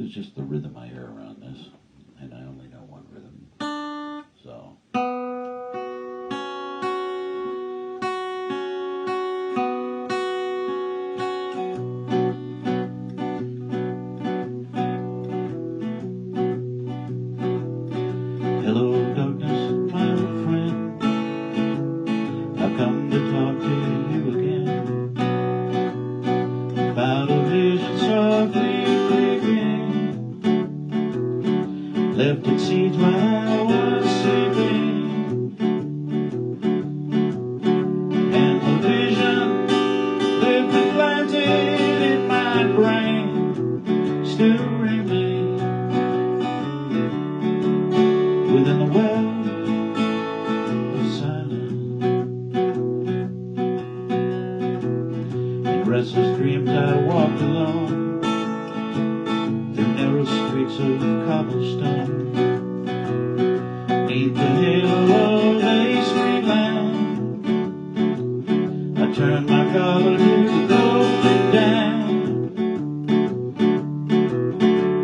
is just the rhythm I hear around this, and I only know one rhythm. So. Hello, darkness, my old friend. I've come to talk to you again about a vision softly creeping, left its seeds while I was sleeping, and the vision left it planted in my brain still remains within the well of silence. In restless dreams I walked alone through narrow streets of cobblestone, neath the halo of a sweet land. I turned my collar to the golden down,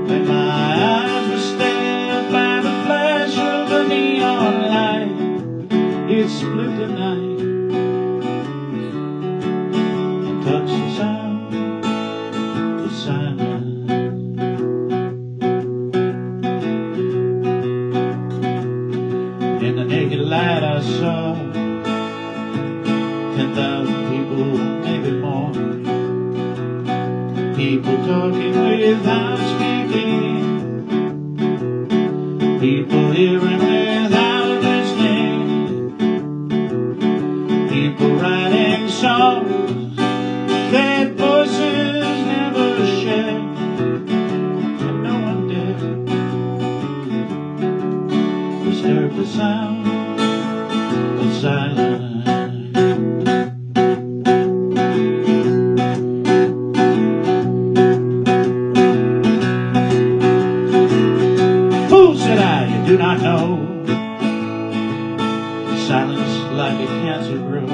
when my eyes were stared by the flash of a neon light. It split the night and touched the sound of silence. In the naked light I saw 10,000 people, maybe more. People talking without speaking, people hearing without listening, people writing songs that voices never shared, and no one dared disturb the sound of silence. Fool, said I, you do not know silence like a cancer grows.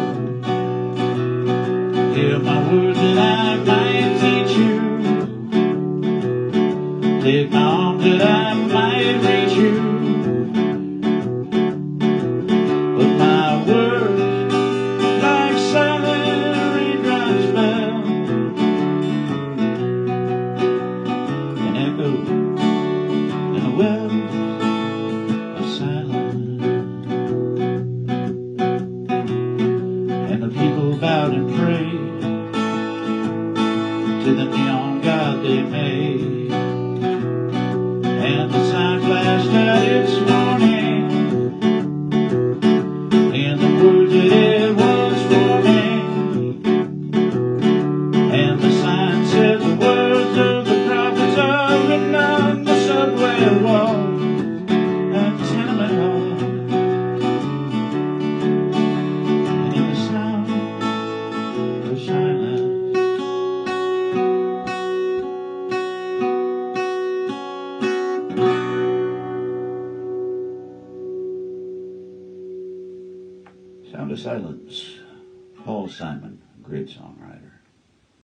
Hear my words that I might teach you, take my arm that I might reach you, but my words like silent raindrops fell and echoed in a well of silence. And the people bowed and prayed to the neon god they made, and the sign flashed out its warning in the words that it was forming, and the sign said the words of the prophets are written on the subway walls and tenement halls, and in the sound of silence. Sound of Silence, Paul Simon, great songwriter.